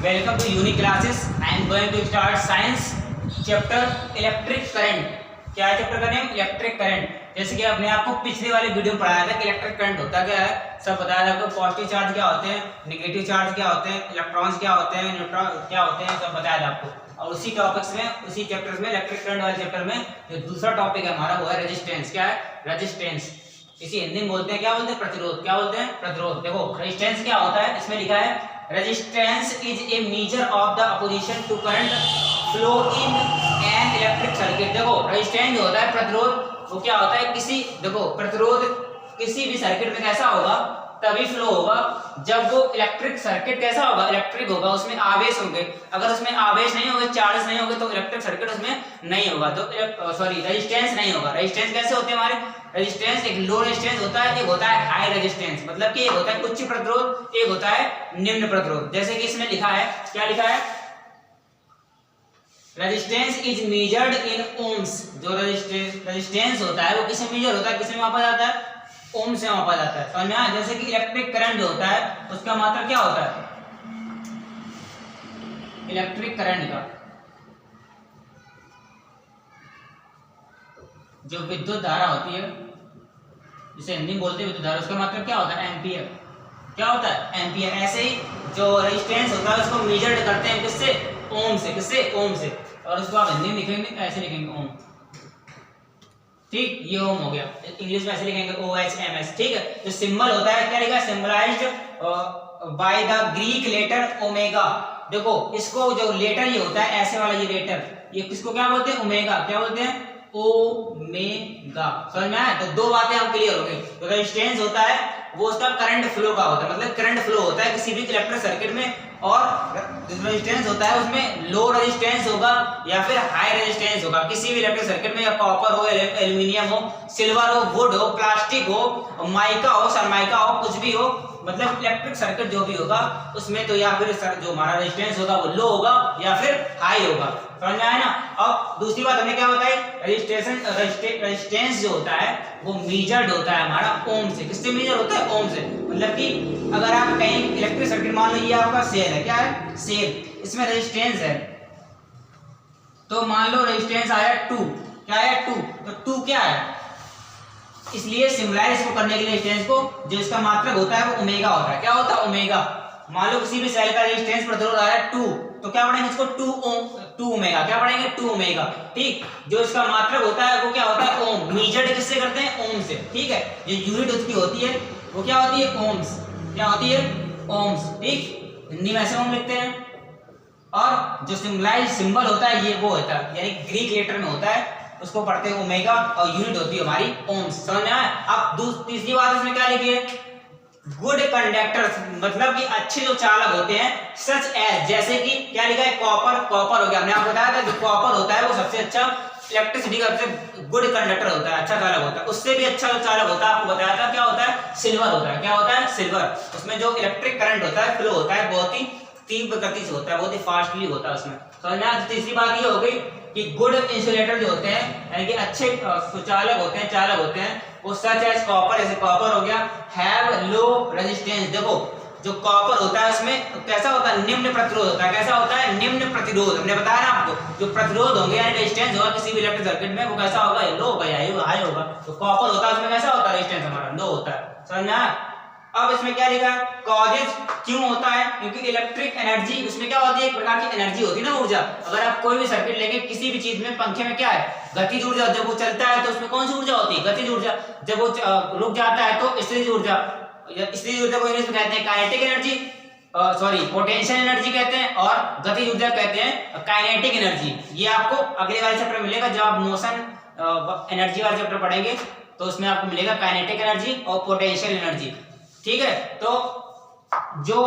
Welcome to Uni classes. I am going to start science chapter electric current. क्या है chapter का name? Electric current. जैसे कि आपने आपको पिछले वाले वीडियो में पढ़ाया था कि इलेक्ट्रिक करंट होता क्या है, सब बताया था आपको। पॉजिटिव चार्ज क्या होते हैं, नेगेटिव चार्ज क्या होते हैं, इलेक्ट्रॉन्स क्या होते हैं, न्यूट्रॉन क्या होते हैं, सब बताया था आपको। और उसी टॉपिक्स में, उसी चैप्टर्स में, इलेक्ट्रिक करंट वाले चैप्टर में जो दूसरा टॉपिक है हमारा वो है रेजिस्टेंस। क्या है? रेजिस्टेंस। इसी हिंदी में बोलते हैं, क्या बोलते हैं? प्रतिरोध। क्या बोलते हैं? प्रतिरोध। देखो रेजिस्टेंस क्या होता है, इसमें लिखा है resistance is a measure of the opposition to current flow in an electric circuit. देखो रेजिस्टेंस जो होता है, प्रतिरोध, वो क्या होता है, किसी, देखो प्रतिरोध किसी भी सर्किट में कैसा होगा, तभी फ्लो होगा जब वो इलेक्ट्रिक सर्किट कैसा होगा, इलेक्ट्रिक होगा, उसमें आवेश होंगे। अगर उसमें आवेश नहीं होंगे, चार्ज नहीं होंगे, तो इलेक्ट्रिक सर्किट उसमें नहीं होगा, तो रेजिस्टेंस नहीं होगा। रेजिस्टेंस कैसे होते हैं हमारे? रेजिस्टेंस एक लो रेजिस्टेंस होता है, एक होता है हाई रेजिस्टेंस, मतलब कि एक होता है उच्च प्रतिरोध, एक होता है निम्न प्रतिरोध। जैसे कि इसमें लिखा है, क्या लिखा है? Resistance is measured in ohms. जो रेजिस्टेंस होता है वो किससे मेजर होता है, किससे मापा जाता है? ओम से मापा जाता है। समझ में आया? जैसे कि इलेक्ट्रिक करंट जो होता है उसका मात्रा क्या होता है, इलेक्ट्रिक करंट का जो विद्युत धारा होती है, जिसे हिंदी में बोलते हैं विद्युत धारा, उसका मात्रा क्या होता है? एम्पियर। क्या होता है? एम्पियर। ऐसे ही जो रेजिस्टेंस होता है उसको मेजर करते हैं किससे? ओम से। किससे? ओम से। और उसको आप हिंदी में लिखेंगे ऐसे, लिखेंगे ओम। ठीक, ये ओम हो गया। इंग्लिश में ऐसे लिखेंगे OHMS। ठीक है। जो सिंबल होता है, क्या लिखा है? Symbolized by the Greek letter omega. देखो इसको जो लेटर ये होता है, ऐसे वाला ये लेटर, ये किसको क्या बोलते हैं? ओमेगा। क्या बोलते हैं? ओमेगा। समझ में आया? तो दो बातें हम क्लियर हो गई। तो रेजिस्टेंस होता है वो उसका करंट फ्लो का होता है, मतलब करंट फ्लो होता है किसी भी इलेक्ट्रिक सर्किट में। और रेजिस्टेंस होता है उसमें लो रेजिस्टेंस होगा या फिर हाई रेजिस्टेंस होगा किसी भी इलेक्ट्रिक सर्किट में, या कॉपर हो, एल्यूमिनियम हो, सिल्वर हो, वुड हो, प्लास्टिक हो, माइका हो, सरमाइका हो, कुछ भी हो, मतलब इलेक्ट्रिक सर्किट जो भी होगा उसमें तो या फिर जो हमारा रेजिस्टेंस होगा वो लो होगा या फिर हाई होगा। समझ में आया ना? अब दूसरी बात हमने क्या बताई, रेजिस्टेंस जो होता है वो मेजर्ड होता है हमारा ओम से। किससे मेजर होता है? ओम से। मतलब कि अगर आप कहीं इलेक्ट्रिक सर्किट, मान लो ये आपका सेल है, क्या है? सेल, इसमें रेजिस्टेंस है, तो मान लो रेजिस्टेंस आया 2। क्या है? 2। तो 2 क्या है? इसलिए सिम्बलाइज इसको करने के लिए रेजिस्टेंस को, जो इसका मात्रक होता है वो ओमेगा होता है। क्या होता है? ओमेगा। मान लो किसी भी सेल का रेजिस्टेंस प्रतिरोध आया 2, तो क्या पढ़ेंगे इसको? 2 ओमेगा। क्या पढ़ेंगे? 2 ओमेगा। ठीक। जो इसका मात्रक होता है वो क्या होता है? ओम। मेजर्ड किससे करते हैं? ओम से। ठीक है। जो यूनिट उसकी होती है वो क्या होती है? ओम्स। क्या होती है? ओम्स। ठीक। हिंदी में ऐसे ओम लिखते हैं। और जो सिम्बलाइज सिंबल होता है ये वो होता है, यानी ग्रीक लेटर में होता है, उसको पढ़ते हैं ओमेगा, और यूनिट होती है हमारी ओम्स। समझ में आया? अब तीसरी बात इसमें क्या लिखी है? गुड कंडक्टर्स, मतलब कि अच्छे जो चालक होते हैं, सच एज, जैसे कि क्या लिखा है? कॉपर। कॉपर हो गया, हमने आपको बताया था जो कॉपर होता है वो सबसे अच्छा इलेक्ट्रिसिटी का सबसे गुड कंडक्टर होता है, अच्छा चालक होता है। उससे भी अच्छा जो चालक होता है आपको बताया था, क्या होता है? सिल्वर होता है। क्या होता है? सिल्वर। उसमें जो इलेक्ट्रिक करंट होता है, फ्लो होता है, बहुत ही तीव्र गति से होता है, बहुत ही फास्टली होता है उसमें। समझ में आया? तीसरी बात ये हो गई कि गुड इंसुलेटर जो होते हैं, यानी कि अच्छे सुचालक होते हैं, चालक होते हैं, वो सच एज कॉपर, जैसे कॉपर हो गया, हैव लो रेजिस्टेंस। देखो जो कॉपर होता है उसमें कैसा होता है? निम्न प्रतिरोध होता है। कैसा होता है? निम्न प्रतिरोध। हमने बताया ना आपको, जो प्रतिरोध होंगे यानी रेजिस्टेंस होगा किसी भी इलेक्ट्रिक सर्किट में, वो कैसा होगा? लो होगा या हाई होगा। तो कॉपर होता है उसमें कैसा होता है? रेजिस्टेंस हमारा लो होता है। समझ में आया? अब इसमें क्या लिखा है? कॉजेज क्यों होता है? क्योंकि इलेक्ट्रिक एनर्जी उसमें क्या होती है? एक प्रकार की एनर्जी होती है ना, ऊर्जा। अगर आप कोई भी सर्किट लेंगे किसी भी चीज में, पंखे में क्या है? गतिज ऊर्जा। जब वो चलता है तो उसमें कौन सी ऊर्जा होती है? गतिज ऊर्जा। जब वो रुक जाता है तो स्थितिज ऊर्जा। स्थितिज ऊर्जा को इंग्लिश में कहते हैं काइनेटिक एनर्जी, पोटेंशियल एनर्जी कहते हैं, और गतिज ऊर्जा कहते हैं काइनेटिक एनर्जी। ये आपको अगले वाले चैप्टर में मिलेगा, जब आप मोशन एनर्जी वाले चैप्टर पढ़ेंगे तो उसमें आपको मिलेगा काइनेटिक एनर्जी और पोटेंशियल एनर्जी। ठीक है। तो जो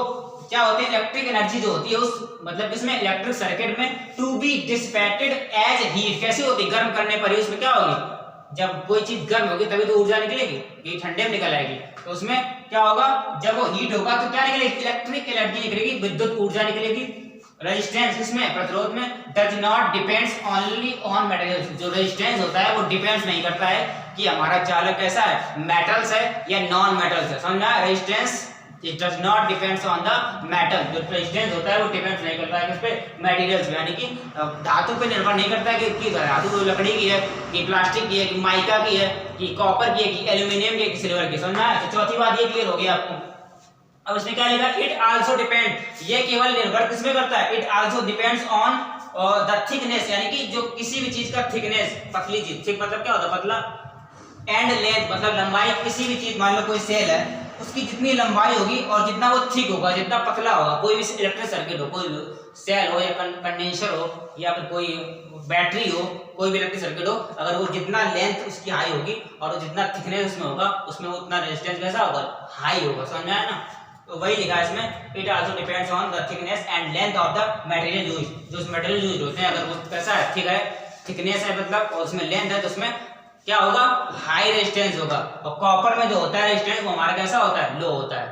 क्या होती है? इलेक्ट्रिक एनर्जी जो होती है उस, मतलब इसमें इलेक्ट्रिक सर्किट में to be dissipated as heat. कैसे होती है? गर्म करने पर ही उसमें क्या होगी? जब कोई चीज गर्म होगी तभी तो ऊर्जा निकलेगी, ये ठंडे में निकल आएगी। तो उसमें क्या होगा? जब वो हीट होगा तो क्या निकलेगी? इलेक्ट्रिक एनर्जी निकलेगी, विद्युत ऊर्जा निकलेगी। रेजिस्टेंस किसमें? प्रतिरोध में does not depends only on materials. जो रेजिस्टेंस होता है वो डिपेंड्स नहीं करता है कि हमारा चालक कैसा है, मेटल्स है या नॉन मेटल्स है। समझ में आया? Resistance it does not depends on the metal. जो रेजिस्टेंस होता है वो डिपेंड्स नहीं करता है किस पे, मेटीरियल्स पे, यानी कि धातु पे निर्भर नहीं करता है कि धातु लकड़ी की है कि प्लास्टिक की है कि माइका की है कि कॉपर की है कि एल्यूमिनियम की है कि सिल्वर की। समझना है? तो चौथी बात ये क्लियर हो गई आपको। अब इसमें क्या लिखा, इट आल्सो डिपेंड, ये केवल निर्भर किसमें करता है, it also depends on the thickness, यानी कि जो किसी भी चीज का थिकनेस, पतली चीज, थिक मतलब क्या होता है, पतला, एंड लेंथ मतलब लंबाई, किसी भी चीज, मान लो कोई सेल है, उसकी जितनी लंबाई होगी और जितना वो थिक होगा, जितना पतला होगा, कोई भी इलेक्ट्रिक सर्किट हो, कोई सेल हो या कंडेंसर हो या फिर कोई बैटरी हो, कोई भी इलेक्ट्रिक सर्किट हो, अगर वो जितना लेंथ उसकी हाई होगी और जितना थिकनेस उसमें होगा, उसमें उतना रेजिस्टेंस कैसा होगा, हाई होगा। समझ में आया ना? तो वही लिखा है इसमें, it also depends on the thickness and length of the material use. जो उस मटेरियल यूज होते हैं, अगर वो कैसा है, थिक है, थिकनेस है मतलब, और उसमें लेंथ है, तो उसमें क्या होगा, हाई रेजिस्टेंस होगा। और कॉपर में जो होता है रेजिस्टेंस, वो हमारा कैसा होता है, लो होता है।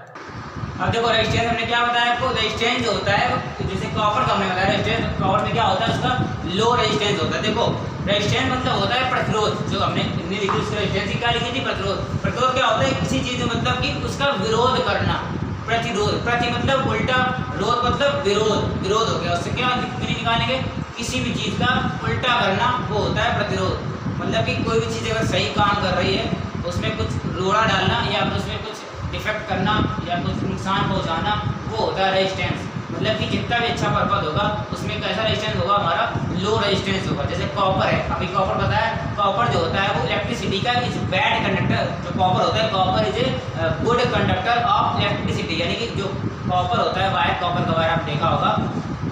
अब देखो रेजिस्टेंस हमने क्या बताया आपको, रेजिस्टेंस जो होता है, जैसे कॉपर का हमने बताया रेजिस्टेंस, कॉपर में क्या होता है, उसका लो रेजिस्टेंस होता है। देखो रेजिस्टेंस मतलब होता है प्रतिरोध, जो हमने इतनी लिखी उसकी रेजिस्टेंस क्या लिखी थी, प्रतिरोध। प्रतिरोध क्या होता है, किसी चीज में मतलब कि उसका विरोध करना, प्रतिरोध, प्रति मतलब उल्टा, रोध मतलब विरोध, विरोध हो गया, उससे क्या निकालेंगे, किसी भी चीज का उल्टा करना, वो होता है प्रतिरोध। मतलब कि कोई भी चीज अगर सही काम कर रही है, उसमें कुछ रोड़ा डालना या फिर उसमें कुछ डिफेक्ट करना या कुछ नुकसान पहुंचाना, वो होता है रेजिस्टेंस। मतलब कि जितना भी अच्छा पर्पज होगा, उसमें कैसा रेजिस्टेंस होगा, हमारा लो रेजिस्टेंस होगा। जैसे कॉपर है, अभी कॉपर बताया, कॉपर जो होता है वो इलेक्ट्रिसिटी का इज बैड कंडक्टर। जो कॉपर होता है, copper is a good conductor of electricity, यानी कि जो कॉपर होता है, वायर, कॉपर का वायर आप देखा होगा,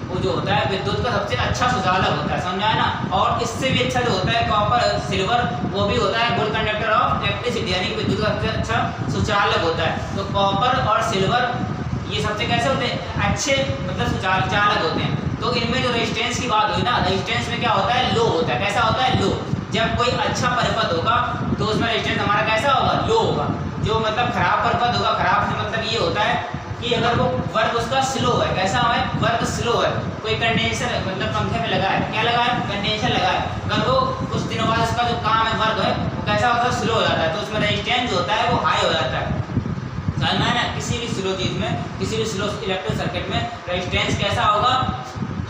वो जो होता है विद्युत का सबसे अच्छा सुचालक होता है। समझ आया ना? और इससे भी अच्छा जो होता है कॉपर, सिल्वर, वो भी होता है गुड कंडक्टर ऑफ इलेक्ट्रिसिटी, यानी कि विद्युत का सबसे अच्छा सुचालक होता है। तो कॉपर और सिल्वर ये सबसे कैसे होते हैं, अच्छे मतलब सुचालक होते हैं। तो इनमें जो रेजिस्टेंस की बात हुई ना, रेजिस्टेंस में क्या होता है, लो होता है। कैसा होता है, लो। जब कोई अच्छा परिपथ होगा तो उसमें रेजिस्टेंस हमारा कैसा होगा, लो होगा। जो मतलब खराब परिपथ होगा, खराब से मतलब ये होता है कि अगर वो वर्क उसका स्लो है, कैसा है, वर्क स्लो है। कोई कंडेंसर मतलब पंखे में लगा है, क्या लगा है, कंडेंसर लगा है, अगर वो कुछ दिनों बाद उसका जो काम है, वर्क है, वो कैसा होता है, स्लो हो जाता है, तो उसमें रेजिस्टेंस जो होता है वो हाई हो जाता है। समझ में आया ना? किसी भी स्लो चीज में, किसी भी स्लो इलेक्ट्रिक सर्किट में रेजिस्टेंस कैसा होगा,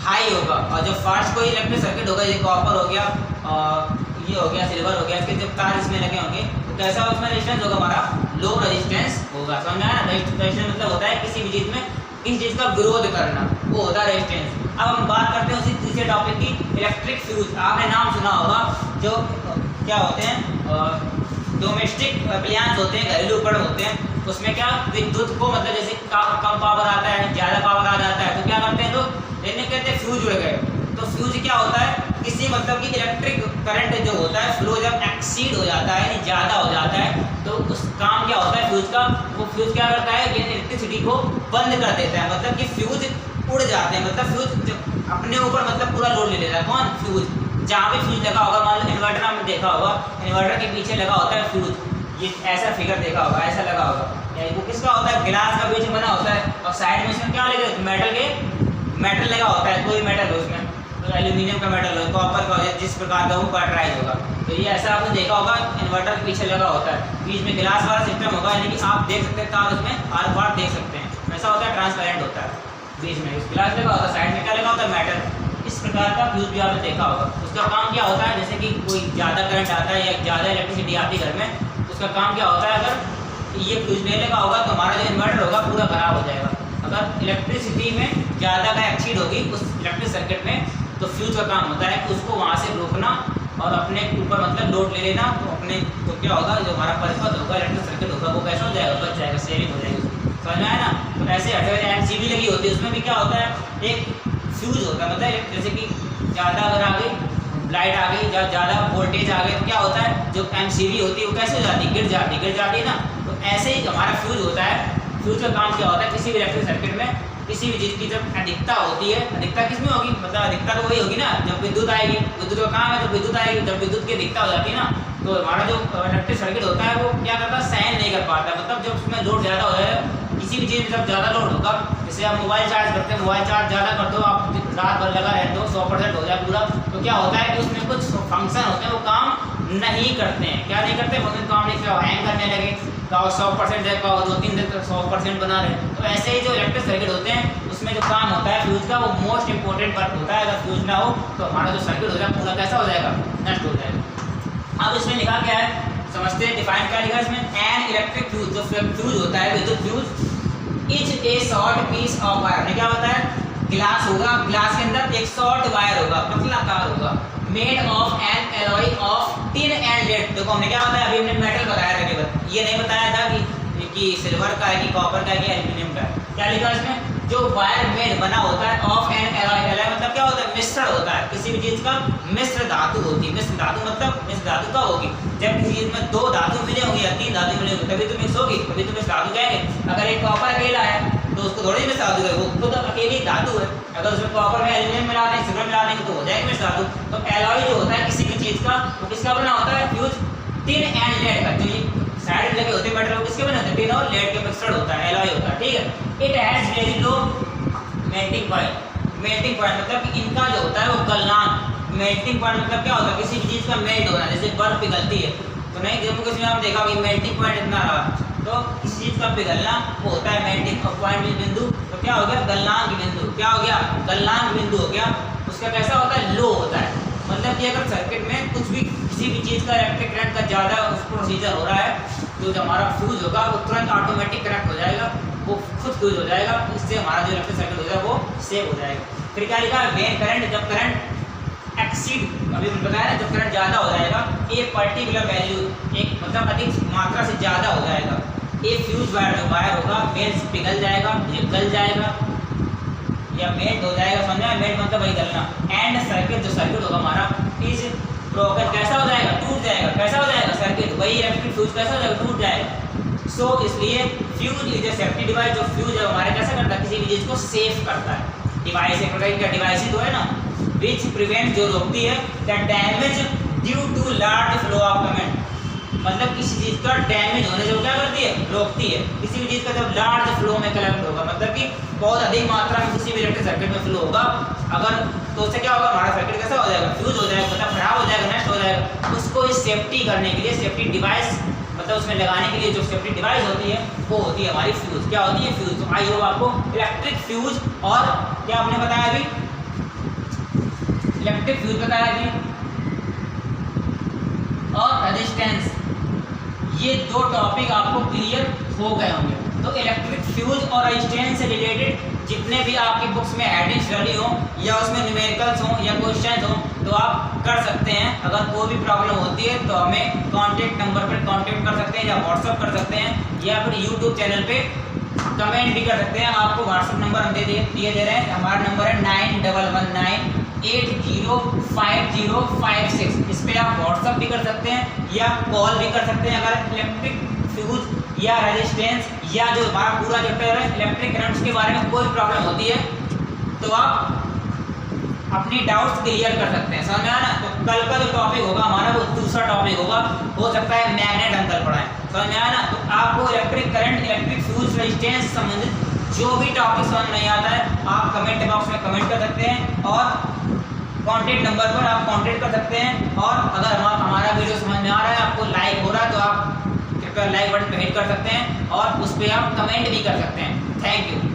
हाई होगा। और जो फास्ट कोई इलेक्ट्रिक सर्किट होगा, ये कॉपर हो गया और ये हो गया, सिल्वर हो गया, इसके जब तार इसमें लगे होंगे, तो कैसा उसमें रेजिस्टेंस होगा, हमारा लो रेजिस्टेंस होगा। समझ में आया? रेजिस्टेंस मतलब होता है किसी भी चीज में किसी चीज का विरोध करना, वो होता है रेजिस्टेंस। अब हम बात करते हैं उसी तीसरे टॉपिक की, इलेक्ट्रिक फ्यूज। आपने नाम सुना होगा, जो क्या होते हैं, डोमेस्टिक अप्लायंस होते हैं, घरेलू उपकरण होते हैं, उसमें क्या विद्युत को मतलब जैसे कम पावर आता है, ज़्यादा पावर आ जाता है, तो क्या करते हैं लोग, इन्हें कहते हैं फ्यूज जुड़ गए। तो फ्यूज क्या होता है, किसी मतलब कि इलेक्ट्रिक करंट जो होता है, फ्लो जब एक्सीड हो जाता है, यानी ज़्यादा हो जाता है, तो उस काम क्या होता है फ्यूज का, वो फ्यूज क्या करता है कि इलेक्ट्रिसिटी को बंद कर देता है। मतलब कि फ्यूज उड़ जाते हैं, मतलब फ्यूज अपने ऊपर मतलब पूरा लोड ले लेता है। कौन, फ्यूज। जहाँ भी फ्यूज लगा होगा, मान लो इन्वर्टर में देखा होगा, इन्वर्टर के पीछे लगा होता है फ्यूज, ये ऐसा फिगर देखा होगा, ऐसा लगा होगा, यानी वो किसका होता है, गिलास का बीच में बना होता है, और साइड में इसमें क्या लगे, मेटल लगा होता है, कोई मेटल हो उसमें, तो एल्यूमिनियम का मेटल हो, कॉपर का हो, जिस प्रकार का वो पैटराइज होगा। तो ये ऐसा आपने देखा होगा, इन्वर्टर के पीछे लगा होता है, बीच में गिलास वाला सिस्टम होगा, यानी कि आप देख सकते हैं तार उसमें आर पार देख सकते हैं, ऐसा होता है, ट्रांसपेरेंट होता है, बीच में गिलास लगा होता है, साइड में क्या लगा होता है, मेटल। इस प्रकार का फ्यूज भी आपने देखा होगा। उसका काम क्या होता है, जैसे कि कोई ज़्यादा करंट आता है या ज़्यादा इलेक्ट्रिसिटी आती है घर में, उसका काम क्या होता है, अगर ये फ्यूज नहीं लगा होगा तो हमारा जो इन्वर्टर होगा पूरा खराब हो जाएगा। अगर इलेक्ट्रिसिटी में ज़्यादा का एक्सीड होगी उस इलेक्ट्रिक सर्किट में, तो फ्यूज का काम होता है कि उसको वहाँ से रोकना और अपने ऊपर मतलब लोड ले लेना। तो अपने तो क्या होगा, जो हमारा परिपथ होगा, इलेक्ट्रिक सर्किट होगा, वो कैसा हो जाएगा, बच जाएगा, सेविंग हो जाएगी। समझ में आया ना? तो ऐसे एमसीबी लगी होती है, उसमें भी क्या होता है, एक फ्यूज होता है, मतलब जैसे कि ज़्यादा अगर आ गई लाइट आ गई, जब ज़्यादा वोल्टेज आ गई, तो क्या होता है, जो एमसीबी होती है वो कैसे हो जाती है, गिर जाती है ना। तो ऐसे ही हमारा फ्यूज होता है। फ्यूज का काम क्या होता है, किसी भी इलेक्ट्रिक सर्किट में किसी भी चीज़ की जब अधिकता होती है, अधिकता किस में होगी, मतलब अधिकता तो वही होगी ना, जब विद्युत आएगी, विद्युत का काम है, जब विद्युत आएगी, जब विद्युत की अधिकता हो जाती है ना, तो हमारा जो इलेक्ट्रिक सर्किट होता है वो क्या करता है, सहन नहीं कर पाता। मतलब जब उसमें लोड ज़्यादा हो जाए, किसी भी चीज़ में जब ज़्यादा लोड होगा, जैसे आप मोबाइल चार्ज करते हैं, मोबाइल चार्ज ज़्यादा कर दो, आप रात भर लगा रहते हो, 100% हो जाए पूरा, तो क्या होता है कि उसमें कुछ फंक्शन होते हैं वो काम नहीं करते हैं। क्या नहीं करते, फंक्शन काम नहीं करते, हैंग करने लगे, कहो 100% है, कहो 2-3 दिन तक 100% बना रहे। तो ऐसे ही जो इलेक्ट्रिक सर्किट होते हैं उसमें जो काम होता है फ्यूज का, वो मोस्ट इंपॉर्टेंट पार्ट होता है। अगर फ्यूज ना हो तो हमारा जो सर्किट होता है पूरा कैसा हो जाएगा, नष्ट हो जाएगा। अब इसमें लिखा क्या है समझते हैं, डिफाइन क्या लिखा है इसमें, एन इलेक्ट्रिक फ्यूज, जो फ्यूज होता है विद्युत fuse, is a short piece of wire. क्या होता है, ग्लास होगा, ग्लास के अंदर एक शॉर्ट वायर होगा, पतला तार होगा, made of an alloy of tin and lead. देखो हमने क्या बताया, अभी हमने मेटल बताया था केवल, ये नहीं बताया था कि सिल्वर का है कि कॉपर का है कि एल्यूमिनियम का है। क्या लिखा है इसमें, जो वायर मेड बना होता है ऑफ एन एलॉय, एलॉय मतलब क्या होता है, मिश्रण होता है, किसी भी चीज का मिश्र धातु होती है। मिश्र धातु मतलब मिश्र धातु कब होगी, जब किसी चीज में 2 धातु मिले होंगे या 3 धातु मिले होंगे तभी तो मिक्स होगी, तभी तो मिश्र धातु कहेंगे। अगर एक कॉपर अकेला है तो उसको थोड़ी मिश्र धातु कहेंगे, वो खुद अकेली धातु है। अगर उसमें कॉपर में एल्यूमिनियम मिला दें, सिल्वर मिला देंगे तो हो जाएगी मिश्र धातु। तो एलॉय जो होता है किसी भी चीज का, वो किसका बना होता है, फ्यूज टिन एंड लेड का। जो ये साइड लगे होते हैं मेटल, किसके बने होते हैं, टिन और लेड के मिक्सचर होता है, एलॉय होता है, ठीक है। It has very low melting point, melting point मतलब कि इनका जो होता है वो गलनांक। मेल्टिंग पॉइंट मतलब क्या होता है, किसी भी चीज का मेल्ट होना, जैसे बर्फ पिघलती है तो नहीं, जम्मू कश्मीर में देखा कि मेल्टिंग पॉइंट इतना रहा, तो किसी चीज का पिघलना वो होता है मेल्टिंग पॉइंट बिंदु। तो क्या हो गया, गलनांक बिंदु, क्या हो गया, गलनांक बिंदु हो गया। उसका कैसा होता है, लो होता है। मतलब कि अगर सर्किट में कुछ भी किसी भी चीज का इलेक्ट्रिक करंट का ज़्यादा उस प्रोसीजर हो रहा है, तो जो हमारा फ्यूज होगा वो तुरंत ऑटोमेटिक कनेक्ट हो जाएगा, वो खुद फ्यूज हो जाएगा, इससे हमारा जो इलेक्ट्रिक सर्किट होगा वो सेव हो जाएगा। फिर क्या लिखा है, वेन करंट, जब करंट एक्सीड, अभी बताया ना, जब करंट ज़्यादा हो जाएगा, ए पर्टिकुलर वैल्यू, एक मतलब अधिक मात्रा से ज़्यादा हो जाएगा, ए फ्यूज वायर जो वायर होगा मेल्ट पिघल जाएगा, ये गल जाएगा या मेल्ट हो जाएगा, समझ में, मेल्ट मतलब वही गलना। एंड सर्किट, जो सर्किट होगा हमारा इज ब्रोकन, कैसा हो जाएगा, टूट जाएगा। कैसा हो जाएगा सर्किट, वही इलेक्ट्रिक फ्यूज कैसा हो जाएगा, टूट जाएगा। सो इसलिए fuse is A safety device, जो फ्यूज है हमारे कैसा करता है, किसी भी चीज़ को सेफ करता है। डिवाइस एक प्रकार का डिवाइस ही तो है ना, विच प्रिवेंट, जो रोकती है, the damage due to large flow of current, मतलब किसी चीज़ का डैमेज होने से वो क्या करती है, रोकती है। किसी भी चीज़ का जब लार्ज फ्लो में करंट होगा, मतलब कि बहुत अधिक मात्रा में किसी भी इलेक्ट्रिक सर्किट में फ्लो होगा, अगर तो उससे क्या होगा, हमारा सर्किट कैसा हो जाएगा, फ्यूज हो जाएगा, मतलब खराब हो जाएगा, नष्ट हो जाएगा। उसको सेफ्टी करने के लिए, सेफ्टी डिवाइस मतलब उसमें लगाने के लिए जो सेफ्टी डिवाइस होती है वो होती है हमारी फ्यूज। क्या होती है, फ्यूज। तो आई होप आपको इलेक्ट्रिक फ्यूज और क्या आपने बताया अभी, इलेक्ट्रिक फ्यूज बताया अभी, और रेजिस्टेंस, ये 2 टॉपिक आपको क्लियर हो गए होंगे। तो इलेक्ट्रिक फ्यूज और रेजिस्टेंस से रिलेटेड जितने भी आपकी बुक्स में हेडिंग्स डली हो या उसमें न्यूमेरिकल्स हो या क्वेश्चन हो तो आप कर सकते हैं। अगर कोई भी प्रॉब्लम होती है तो हमें कॉन्टैक्ट नंबर पर कॉन्टैक्ट कर सकते हैं या व्हाट्सअप कर सकते हैं या फिर यूट्यूब चैनल पे कमेंट भी कर सकते हैं। आपको व्हाट्सअप नंबर हम दिए दे रहे हैं, हमारा नंबर है 9119805056। इस पर आप व्हाट्सअप भी कर सकते हैं या कॉल भी कर सकते हैं। अगर इलेक्ट्रिक फ्यूज या रेजिस्टेंस या जो हमारा पूरा चैप्टर है इलेक्ट्रिक करंट्स के बारे में कोई प्रॉब्लम होती है तो आप अपनी डाउट्स क्लियर कर सकते हैं। समझ में आया ना। तो कल का जो टॉपिक होगा हमारा वो दूसरा टॉपिक होगा, हो सकता है मैग्नेट हम कल पढ़ाएं। समझ में आया ना। तो आपको electric current, electric fuse, resistance से संबंधित जो भी टॉपिक समझ नहीं आता है आप कमेंट बॉक्स में कमेंट कर सकते हैं और कॉन्टैक्ट नंबर पर आप कॉन्टैक्ट कर सकते हैं। और अगर हमारा वीडियो समझ में आ रहा है, आपको लाइक हो रहा है तो आप कृपया लाइक बटन पर हिट कर सकते हैं और उस पर आप कमेंट भी कर सकते हैं। Thank you.